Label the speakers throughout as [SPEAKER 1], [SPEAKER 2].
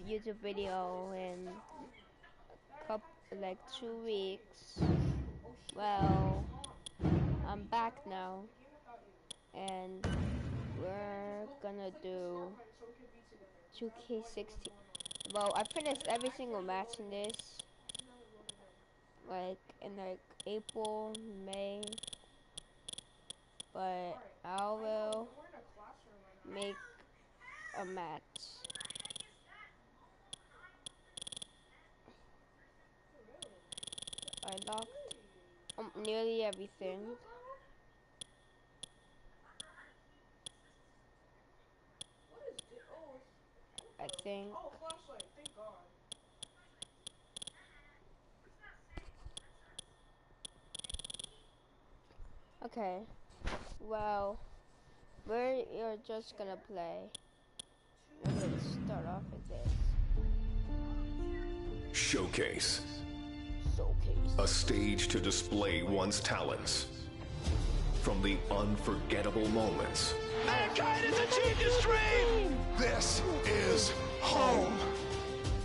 [SPEAKER 1] YouTube video in like 2 weeks. Well, I'm back now, and we're gonna do 2K16. Well, I finished every single match in this, like in like April, May, but I will make a match. I locked nearly everything. I think. Okay. Well, we're just gonna play. Let's start off with this.
[SPEAKER 2] Showcase. A stage to display one's talents. From the unforgettable moments.
[SPEAKER 3] Mankind has achieved his dream!
[SPEAKER 2] This is home.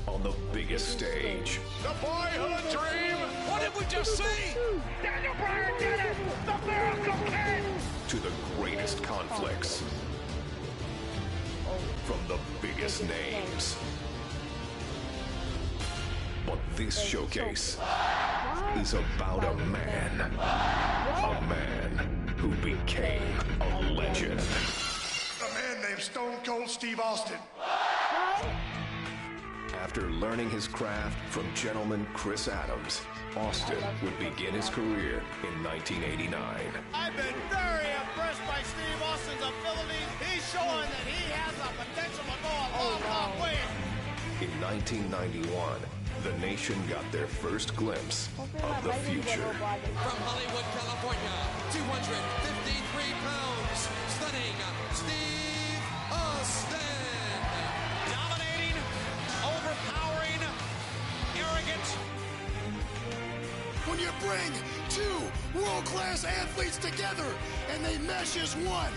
[SPEAKER 2] On the biggest stage.
[SPEAKER 3] The boyhood dream! What did we just see? Daniel Bryan did it! The Miracle Kid!
[SPEAKER 2] To the greatest conflicts. From the biggest names. But this showcase is about a man. A man who became a legend.
[SPEAKER 4] A man named Stone Cold Steve Austin.
[SPEAKER 2] After learning his craft from gentleman Chris Adams, Austin would begin his career in 1989.
[SPEAKER 5] I've been very impressed by Steve Austin's abilities. He's showing that he has the potential to go a long way.
[SPEAKER 2] In 1991, the nation got their first glimpse of the future.
[SPEAKER 6] From Hollywood, California, 253 pounds, stunning Steve Austin.
[SPEAKER 5] Dominating, overpowering, arrogant.
[SPEAKER 4] When you bring two world-class athletes together and they mesh as one,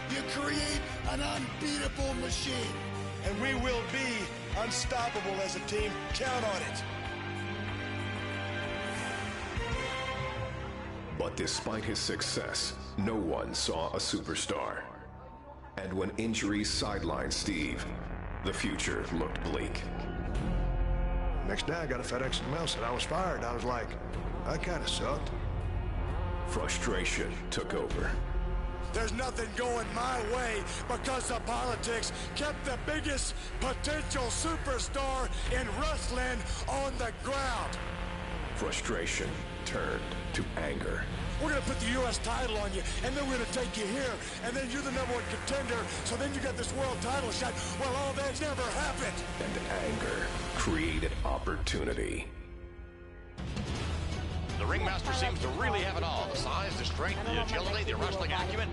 [SPEAKER 4] you create an unbeatable machine. And we will be unstoppable as a team. Count on it.
[SPEAKER 2] But despite his success, no one saw a superstar. And when injuries sidelined Steve, the future looked bleak.
[SPEAKER 4] Next day I got a FedEx mail said I was fired. I was like, that kind of sucked.
[SPEAKER 2] Frustration took over.
[SPEAKER 4] There's nothing going my way because the politics kept the biggest potential superstar in wrestling on the ground.
[SPEAKER 2] Frustration turned to anger.
[SPEAKER 4] We're going to put the U.S. title on you, and then we're going to take you here, and then you're the #1 contender, so then you got this world title shot. Well, all that never happened.
[SPEAKER 2] And anger created opportunity.
[SPEAKER 3] The ringmaster seems to really have it all. The size, the strength, the agility, the wrestling acumen.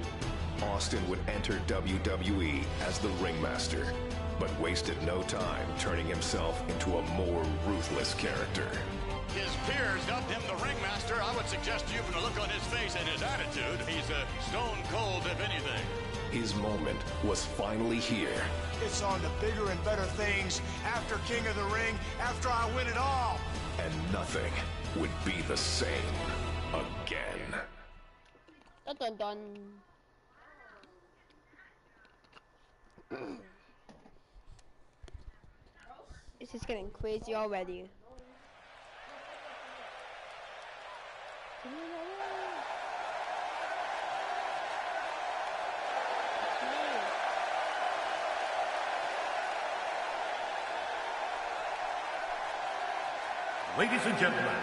[SPEAKER 2] Austin would enter WWE as the ringmaster, but wasted no time turning himself into a more ruthless character.
[SPEAKER 3] His peers dubbed him the ringmaster. I would suggest to you from the look on his face and his attitude, he's a stone cold if anything.
[SPEAKER 2] His moment was finally here.
[SPEAKER 4] It's on to bigger and better things after King of the Ring, after I win it all.
[SPEAKER 2] And nothing would be the same again.
[SPEAKER 1] Dun dun dun. This is getting crazy already.
[SPEAKER 7] Ladies and gentlemen,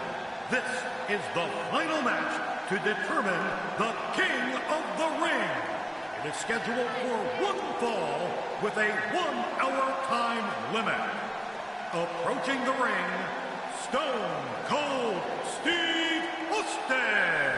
[SPEAKER 7] this is the final match to determine the King of the Ring. It is scheduled for one fall with a 1-hour time limit. Approaching the ring, Stone Cold Steve Austin.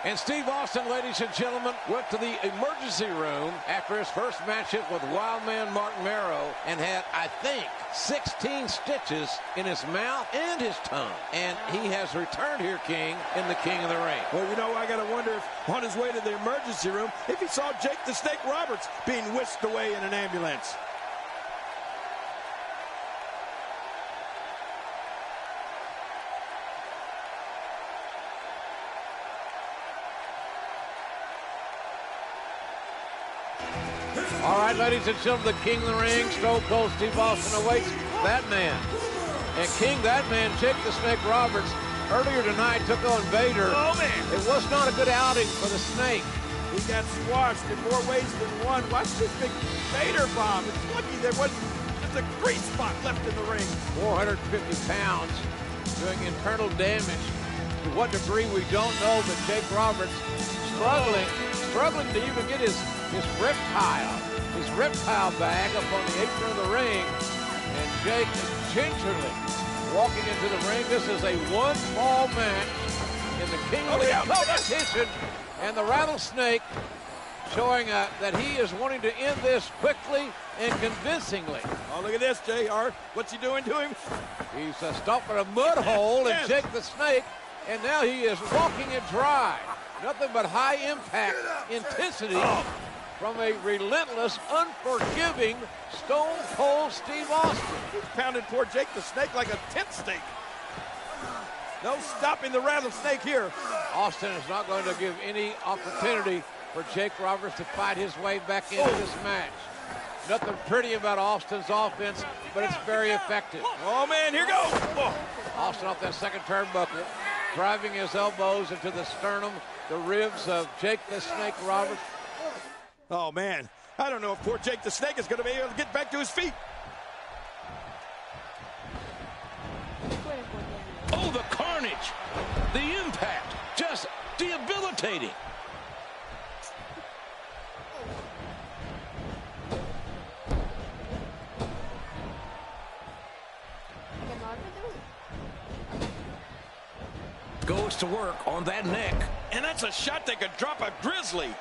[SPEAKER 8] And Steve Austin, ladies and gentlemen, went to the emergency room after his first matchup with Wildman Mark Marrow and had, I think, 16 stitches in his mouth and his tongue. And he has returned here, King, in the King of the Ring.
[SPEAKER 9] Well, you know, I got to wonder if on his way to the emergency room, if he saw Jake the Snake Roberts being whisked away in an ambulance.
[SPEAKER 8] All right, ladies and gentlemen, the King of the Ring, Stone Cold Steve Austin awaits that man. And King, that man, Jake the Snake Roberts, earlier tonight took on Vader.
[SPEAKER 9] Oh, man.
[SPEAKER 8] It was not a good outing for the Snake.
[SPEAKER 9] He got squashed in more ways than one. Watch this big Vader bomb. It's lucky there wasn't just a great spot left in the ring.
[SPEAKER 8] 450 pounds doing internal damage. To what degree, we don't know, but Jake Roberts struggling to even get his reptile bag up on the apron of the ring. And Jake gingerly walking into the ring. This is a one-fall match in the King of the Ring competition. And the Rattlesnake showing that he is wanting to end this quickly and convincingly.
[SPEAKER 9] Oh, look at this, JR. What's he doing to him?
[SPEAKER 8] He's stomping a mud hole in Jake the Snake, and now he is walking it dry. Nothing but high impact intensity from a relentless, unforgiving Stone Cold Steve Austin.
[SPEAKER 9] He's pounded poor Jake the Snake like a tent stake. No stopping the Rattlesnake here.
[SPEAKER 8] Austin is not going to give any opportunity for Jake Roberts to fight his way back into this match. Nothing pretty about Austin's offense, but it's very effective.
[SPEAKER 9] Oh, man, here goes. Oh.
[SPEAKER 8] Austin off that second turnbuckle, driving his elbows into the sternum, the ribs of Jake the Snake Roberts.
[SPEAKER 9] Oh, man. I don't know if poor Jake the Snake is going to be able to get back to his feet.
[SPEAKER 10] Oh, the carnage, the impact, just debilitating. Goes to work on that neck.
[SPEAKER 9] And that's a shot that could drop a grizzly.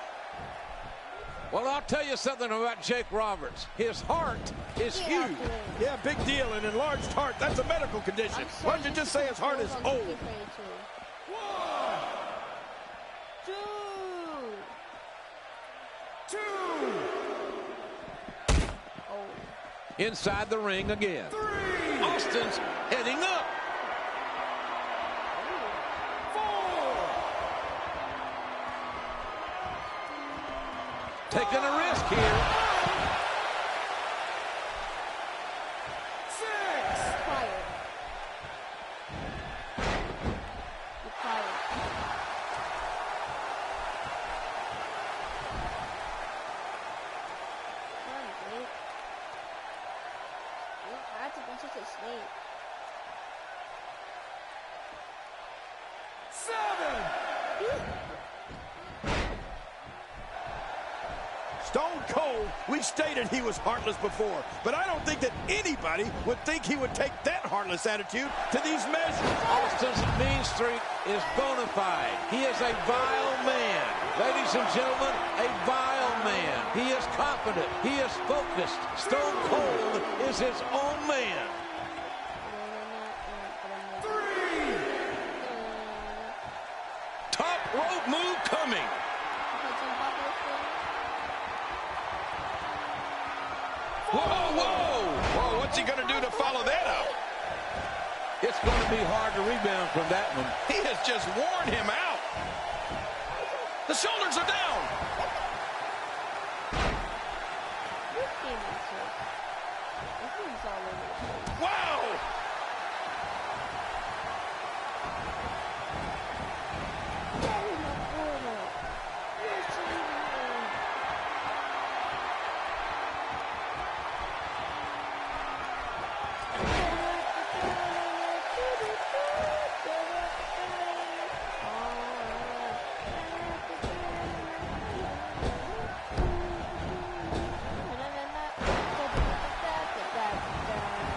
[SPEAKER 8] Well, I'll tell you something about Jake Roberts. His heart is huge.
[SPEAKER 9] Yeah, big deal. An enlarged heart, that's a medical condition. Why don't you just say his heart is old?
[SPEAKER 1] 1, 2.
[SPEAKER 8] Inside the ring again.
[SPEAKER 10] 3. Austin's heading up.
[SPEAKER 8] 4. Taking a risk here.
[SPEAKER 10] 6.
[SPEAKER 9] Stone Cold, we stated he was heartless before, but I don't think that anybody would think he would take that heartless attitude to these measures.
[SPEAKER 8] Austin's mean streak is bona fide. He is a vile man. Ladies and gentlemen, a vile man. He is confident. He is focused. Stone Cold is his own man.
[SPEAKER 10] 3. Top rope move coming.
[SPEAKER 9] Whoa, whoa! Whoa, what's he going to do to follow that up?
[SPEAKER 8] It's going to be hard to rebound from that one.
[SPEAKER 9] He has just worn him out. The shoulders are down. Wow!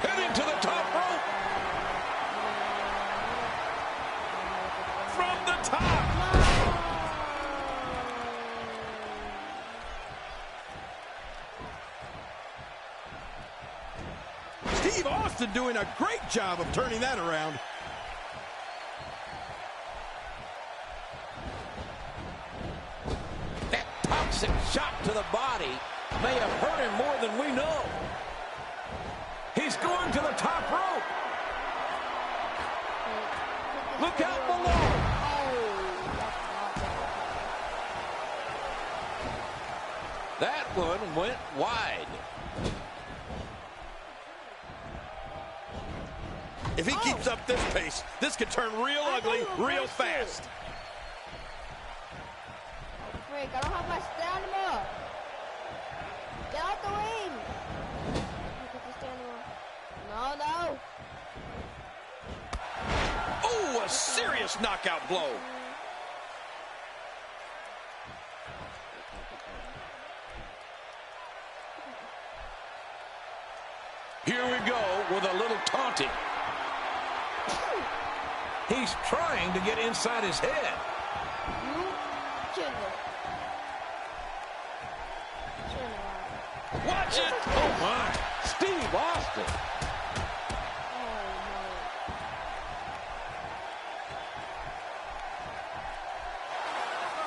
[SPEAKER 10] Heading to the top rope.
[SPEAKER 9] From the top. Steve Austin doing a great job of turning that around.
[SPEAKER 8] That toxic shot to the body may have hurt him more than we know. He's going to the top rope. Look out below. That one went wide.
[SPEAKER 9] If he keeps up this pace, this could turn real ugly real fast.
[SPEAKER 1] Oh, freak, I don't have my stamina. Get out the ring. No, no.
[SPEAKER 9] Oh, a serious knockout blow.
[SPEAKER 8] Here we go with a little taunting. He's trying to get inside his head. Watch it! Oh, my. Steve Austin.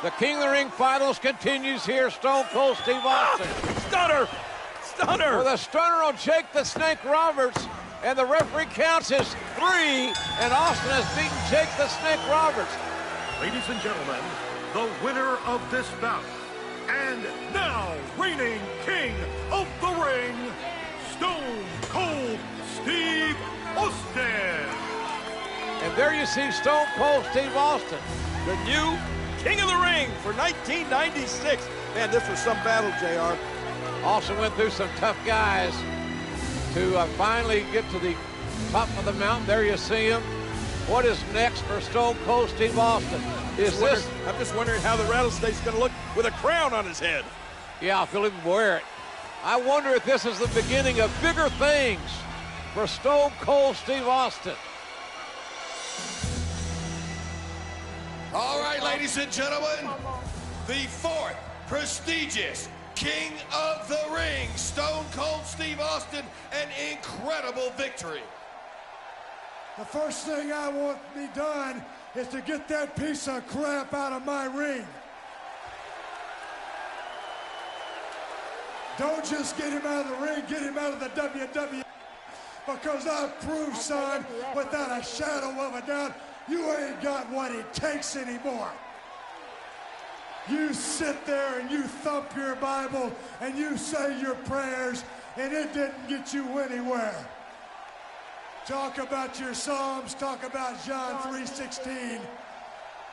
[SPEAKER 8] The King of the Ring finals continues here. Stone Cold Steve Austin.
[SPEAKER 9] Stunner! Stunner!
[SPEAKER 8] With a stunner on Jake the Snake Roberts. And the referee counts as 3. And Austin has beaten Jake the Snake Roberts.
[SPEAKER 7] Ladies and gentlemen, the winner of this bout, and now reigning King of the Ring, Stone Cold Steve Austin.
[SPEAKER 8] And there you see Stone Cold Steve Austin.
[SPEAKER 9] The new King of the Ring for 1996. Man, this was some battle, JR.
[SPEAKER 8] Austin went through some tough guys to finally get to the top of the mountain. There you see him. What is next for Stone Cold Steve Austin?
[SPEAKER 9] I'm just wondering how the rattlesnake's going to look with a crown on his head.
[SPEAKER 8] Yeah, if he'll even wear it. I wonder if this is the beginning of bigger things for Stone Cold Steve Austin.
[SPEAKER 4] All right, ladies and gentlemen, the 4th prestigious King of the Ring, Stone Cold Steve Austin, an incredible victory.
[SPEAKER 11] The first thing I want to be done is to get that piece of crap out of my ring. Don't just get him out of the ring, get him out of the WWE. Because I've proved, son, without a shadow of a doubt, you ain't got what it takes anymore. You sit there and you thump your Bible and you say your prayers, and it didn't get you anywhere. Talk about your Psalms, talk about John 3:16.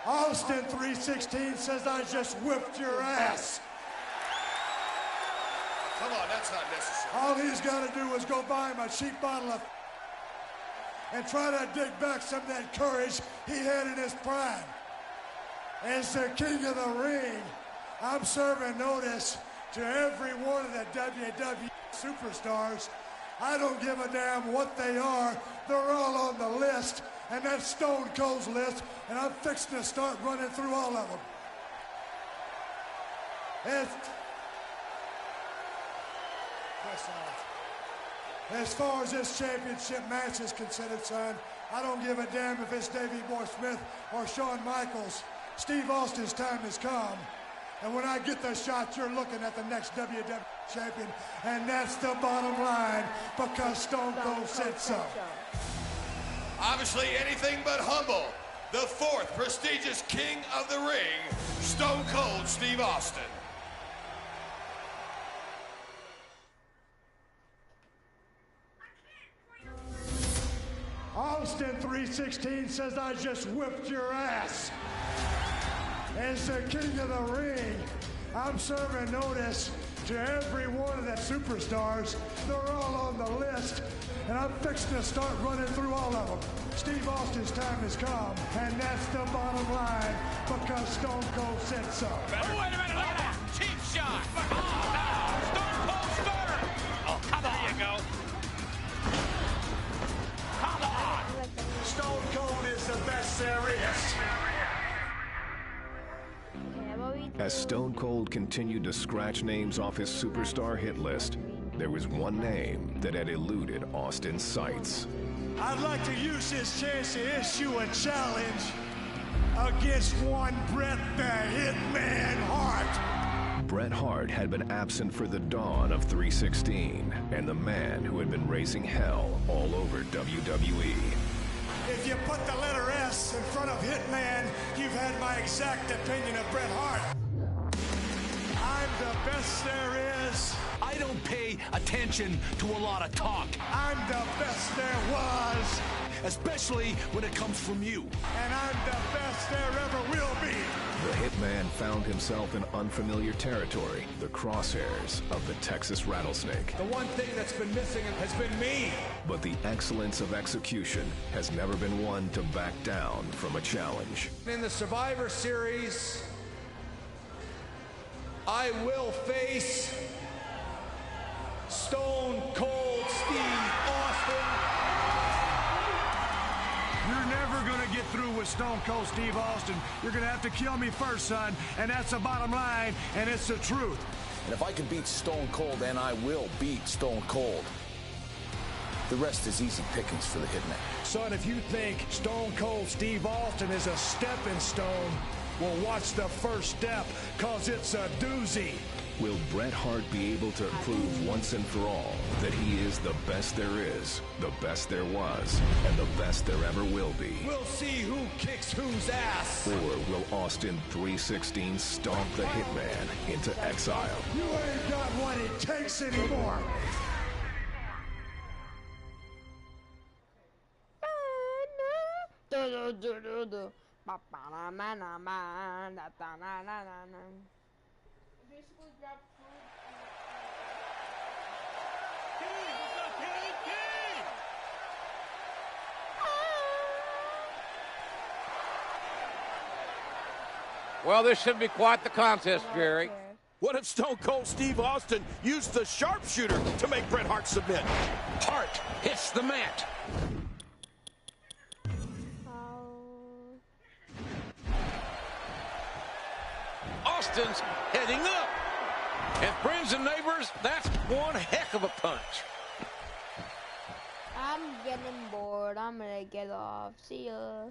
[SPEAKER 11] Austin 3:16 says, I just whipped your ass.
[SPEAKER 4] Come on, that's not necessary.
[SPEAKER 11] All he's got to do is go buy him a cheap bottle of and try to dig back some of that courage he had in his prime. As the King of the Ring, I'm serving notice to every one of the WWE superstars. I don't give a damn what they are. They're all on the list, and that's Stone Cold's list, and I'm fixing to start running through all of them. As far as this championship match is considered, son, I don't give a damn if it's Davey Boy Smith or Shawn Michaels. Steve Austin's time has come. And when I get the shot, you're looking at the next WWE champion. And that's the bottom line, because Stone Cold said so.
[SPEAKER 4] Obviously anything but humble. The 4th prestigious King of the Ring, Stone Cold Steve Austin.
[SPEAKER 11] Austin 3:16 says, I just whipped your ass. As the King of the Ring, I'm serving notice to every one of the superstars. They're all on the list, and I'm fixing to start running through all of them. Steve Austin's time has come, and that's the bottom line, because Stone Cold said so.
[SPEAKER 5] Oh, wait a minute, look at that. Cheap shot. Oh, no. Stone Cold Stunner. Oh, come on. There you go. Come on.
[SPEAKER 11] Stone Cold is the best there is.
[SPEAKER 2] As Stone Cold continued to scratch names off his superstar hit list, there was one name that had eluded Austin's sights.
[SPEAKER 11] I'd like to use this chance to issue a challenge against one Bret the Hitman Hart.
[SPEAKER 2] Bret Hart had been absent for the dawn of 316, and the man who had been raising hell all over WWE.
[SPEAKER 11] If you put the letter S in front of Hitman, you've had my exact opinion of Bret Hart. I'm the best there is.
[SPEAKER 12] I don't pay attention to a lot of talk.
[SPEAKER 11] I'm the best there was.
[SPEAKER 12] Especially when it comes from you.
[SPEAKER 11] And I'm the best there ever will be.
[SPEAKER 2] The Hitman found himself in unfamiliar territory, the crosshairs of the Texas Rattlesnake.
[SPEAKER 9] The one thing that's been missing has been me.
[SPEAKER 2] But the excellence of execution has never been one to back down from a challenge.
[SPEAKER 9] In the Survivor Series, I will face Stone Cold Steve Austin.
[SPEAKER 11] You're never going to get through with Stone Cold Steve Austin. You're going to have to kill me first, son. And that's the bottom line, and it's the truth.
[SPEAKER 12] And if I can beat Stone Cold, then I will beat Stone Cold. The rest is easy pickings for the Hitman.
[SPEAKER 11] Son, if you think Stone Cold Steve Austin is a stepping stone, well, watch the first step, because it's a doozy.
[SPEAKER 2] Will Bret Hart be able to prove once and for all that he is the best there is, the best there was, and the best there ever will be?
[SPEAKER 9] We'll see who kicks whose ass.
[SPEAKER 2] Or will Austin 316 stomp the Hitman into exile?
[SPEAKER 11] You ain't got what it takes anymore.
[SPEAKER 1] Basically grab food.
[SPEAKER 8] Well, this should be quite the contest, Jerry.
[SPEAKER 9] What if Stone Cold Steve Austin used the sharpshooter to make Bret Hart submit?
[SPEAKER 10] Hart hits the mat. Austin's heading up. And friends and neighbors, that's one heck of a punch.
[SPEAKER 1] I'm getting bored. I'm gonna get off. See ya.